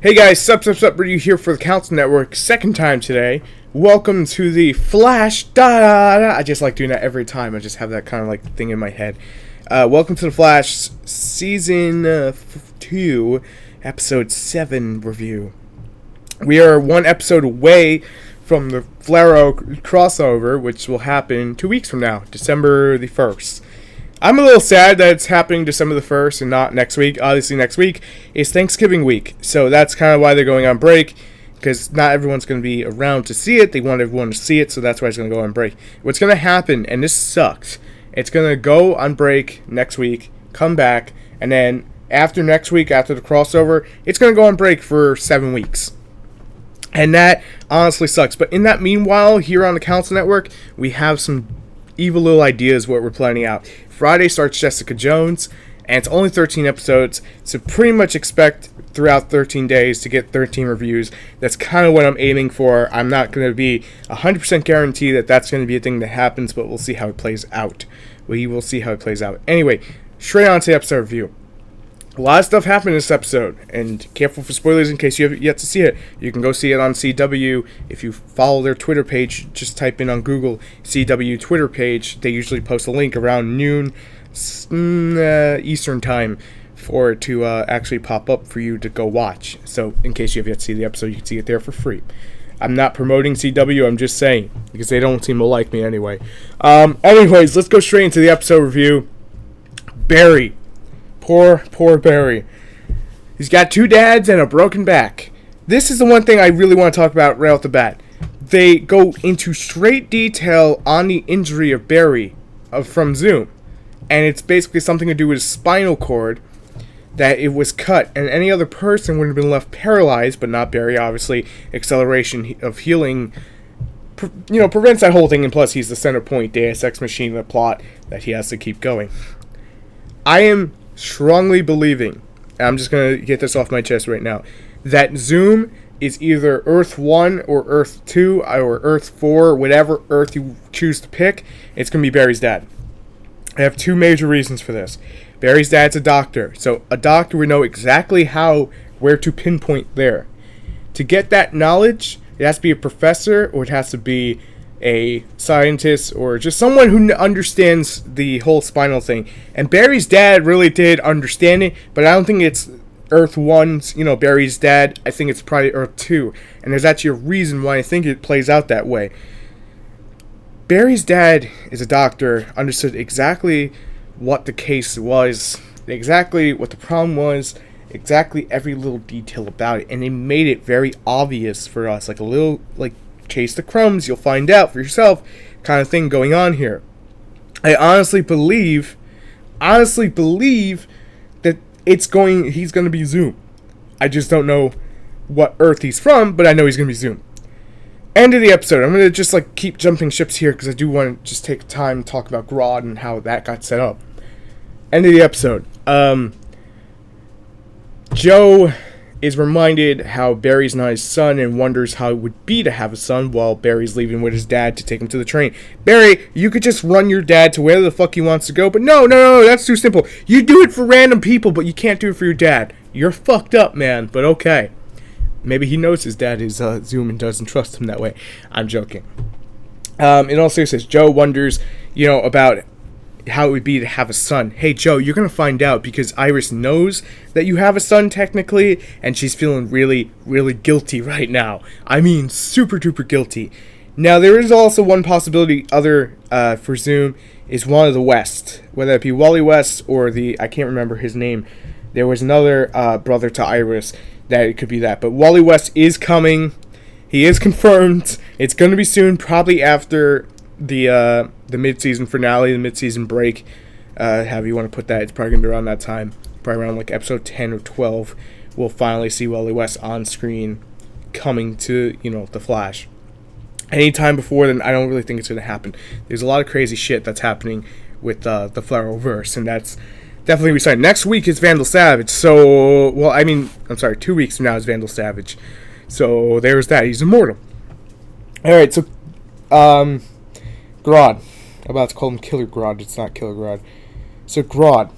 Hey guys, sup, Brady here for the Council Network, second time today. Welcome to the Flash, I just like doing that every time, I just have that kind of like thing in my head. Welcome to the Flash, Season 2, Episode 7 review. We are one episode away from the Flaro crossover, which will happen 2 weeks from now, December the 1st. I'm a little sad that it's happening December the 1st and not next week. Obviously, next week is Thanksgiving week, so that's kind of why they're going on break, because not everyone's going to be around to see it. They want everyone to see it, so that's why it's going to go on break. What's going to happen, and this sucks, it's going to go on break next week, come back, and then after next week, after the crossover, it's going to go on break for 7 weeks. And that honestly sucks. But in that meanwhile, here on the Council Network, we have some evil little ideas what we're planning out. Friday starts Jessica Jones, and it's only 13 episodes, so pretty much expect throughout 13 days to get 13 reviews. That's kind of what I'm aiming for. I'm not going to be 100% guarantee that that's going to be a thing that happens, but we'll see how it plays out. We will see how it plays out. Anyway, straight on to the episode review. A lot of stuff happened in this episode, and careful for spoilers in case you haven't yet to see it. You can go see it on CW. If you follow their Twitter page, just type in on Google CW Twitter page. They usually post a link around noon Eastern time for it to actually pop up for you to go watch. So in case you have yet to see the episode, you can see it there for free. I'm not promoting CW, I'm just saying, because they don't seem to like me anyway. Anyways, let's go straight into the episode review. Barry. Poor Barry. He's got two dads and a broken back. This is the one thing I really want to talk about right off the bat. They go into straight detail on the injury of Barry from Zoom. And it's basically something to do with his spinal cord, that it was cut, and any other person would have been left paralyzed, but not Barry, obviously. Acceleration of healing prevents that whole thing, and plus he's the center point, Deus Ex Machina, the plot that he has to keep going. I am strongly believing, and I'm just going to get this off my chest right now, that Zoom is either Earth 1 or Earth 2 or Earth 4, whatever Earth you choose to pick, it's going to be Barry's dad. I have two major reasons for this. Barry's dad's a doctor, so a doctor would know exactly where to pinpoint there. To get that knowledge, it has to be a professor, or it has to be a scientist, or just someone who understands the whole spinal thing. And Barry's dad really did understand it, but I don't think it's Earth 1's, Barry's dad. I think it's probably Earth 2. And there's actually a reason why I think it plays out that way. Barry's dad is a doctor, understood exactly what the case was, exactly what the problem was, exactly every little detail about it, and they made it very obvious for us, like a little, chase the crumbs, you'll find out for yourself kind of thing going on here. I honestly believe that he's going to be Zoom. I just don't know what Earth he's from, but I know he's going to be Zoom. End of the episode. I'm going to just keep jumping ships here because I do want to just take time to talk about Grodd and how that got set up. End of the episode. Joe is reminded how Barry's not his son and wonders how it would be to have a son while Barry's leaving with his dad to take him to the train. Barry, you could just run your dad to where the fuck he wants to go, but no, that's too simple. You do it for random people, but you can't do it for your dad. You're fucked up, man, but okay. Maybe he knows his dad is Zoom and doesn't trust him that way. I'm joking. In all seriousness, Joe wonders, about how it would be to have a son. Hey, Joe, you're going to find out because Iris knows that you have a son technically, and she's feeling really, really guilty right now. I mean, super duper guilty. Now, there is also one possibility for Zoom is one of the West, whether it be Wally West or I can't remember his name. There was another brother to Iris that it could be that. But Wally West is coming. He is confirmed. It's going to be soon, probably after the mid-season finale, the mid-season break, however you want to put that. It's probably going to be around that time, probably around episode 10 or 12. We'll finally see Wally West on screen coming to, the Flash. Anytime before then, I don't really think it's going to happen. There's a lot of crazy shit that's happening with the Flareverse, and that's definitely exciting. Next week is Vandal Savage, 2 weeks from now is Vandal Savage. So there's that. He's immortal. Alright, so Grodd. I'm about to call him Killer Grodd. It's not Killer Grodd. So Grodd.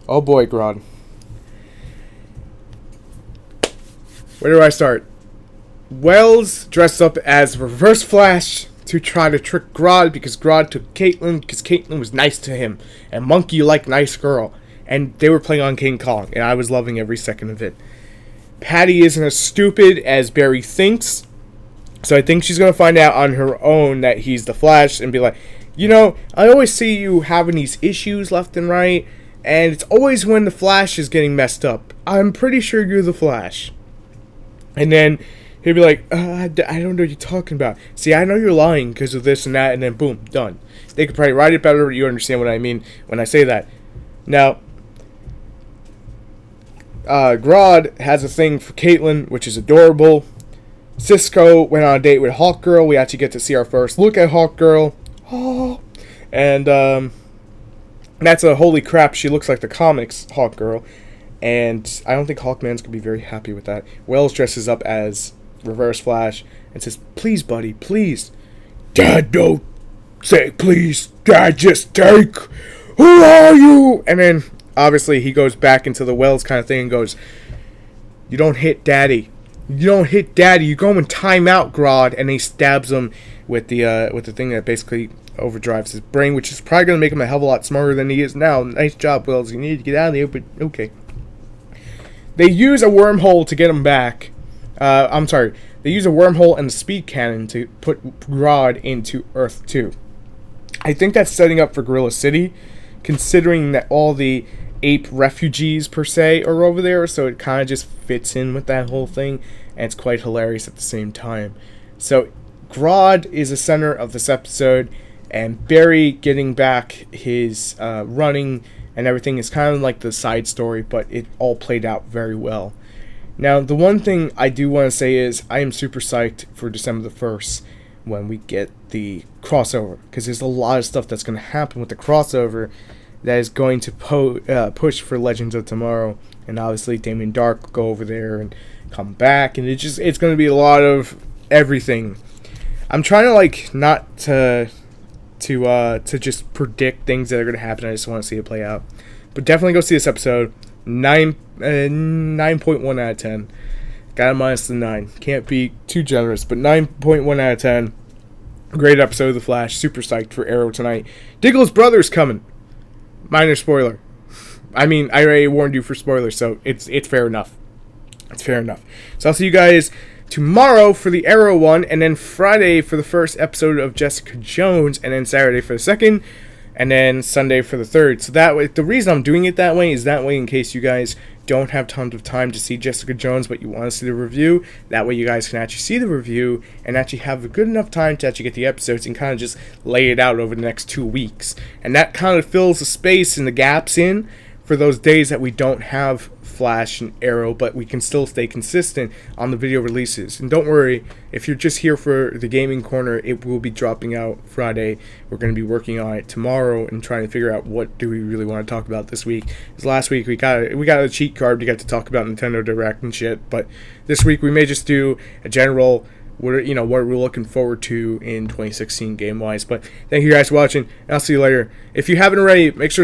Oh boy, Grodd. Where do I start? Wells dressed up as Reverse Flash to try to trick Grodd because Grodd took Caitlyn because Caitlyn was nice to him. And Monkey liked nice girl. And they were playing on King Kong, and I was loving every second of it. Patty isn't as stupid as Barry thinks, so I think she's going to find out on her own that he's the Flash and be like, you know, I always see you having these issues left and right, and it's always when the Flash is getting messed up. I'm pretty sure you're the Flash. And then he'll be like, I don't know what you're talking about. See, I know you're lying because of this and that, and then boom, done. They could probably write it better, but you understand what I mean when I say that. Now, Grodd has a thing for Caitlyn, which is adorable. Cisco went on a date with Hawkgirl. We actually get to see our first look at Hawkgirl. Oh. And that's a holy crap, she looks like the comics Hawkgirl. And I don't think Hawkman's going to be very happy with that. Wells dresses up as Reverse Flash and says, please, buddy, please. Dad, don't say please. Dad, just take. Who are you? And then, obviously, he goes back into the Wells kind of thing and goes, you don't hit Daddy. You don't hit Daddy. You go in timeout, Grodd. And he stabs him with the thing that basically overdrives his brain, which is probably going to make him a hell of a lot smarter than he is now. Nice job, Wells. You need to get out of there, but okay. They use a wormhole to get him back. I'm sorry. They use a wormhole and the speed cannon to put Grodd into Earth 2. I think that's setting up for Gorilla City, considering that all the ape refugees, per se, are over there, so it kind of just fits in with that whole thing, and it's quite hilarious at the same time. So, Grodd is the center of this episode, and Barry getting back his running and everything is kind of like the side story, but it all played out very well. Now, the one thing I do want to say is I am super psyched for December the 1st when we get the crossover, because there's a lot of stuff that's going to happen with the crossover that is going to push for Legends of Tomorrow, and obviously Damien Dark will go over there and come back, and it's going to be a lot of everything. I'm trying to not to just predict things that are going to happen. I just want to see it play out. But definitely go see this episode. 9.1 out of 10. Got a minus the 9. Can't be too generous, but 9.1 out of 10. Great episode of The Flash. Super psyched for Arrow tonight. Diggle's brother's coming. Minor spoiler. I mean, I already warned you for spoilers, so it's fair enough. It's fair enough. So I'll see you guys tomorrow for the Arrow one, and then Friday for the first episode of Jessica Jones, and then Saturday for the second, and then Sunday for the third. So that way, the reason I'm doing it that way is that way in case you guys don't have tons of time to see Jessica Jones, but you want to see the review, that way you guys can actually see the review and actually have a good enough time to actually get the episodes and kind of just lay it out over the next 2 weeks. And that kind of fills the space and the gaps in for those days that we don't have Flash and Arrow, but we can still stay consistent on the video releases. And don't worry, if you're just here for the gaming corner, it will be dropping out Friday. We're going to be working on it tomorrow and trying to figure out what do we really want to talk about this week. Because last week we got a cheat card to get to talk about Nintendo Direct and shit, but this week we may just do a general what we're looking forward to in 2016 game wise. But thank you guys for watching, and I'll see you later. If you haven't already, make sure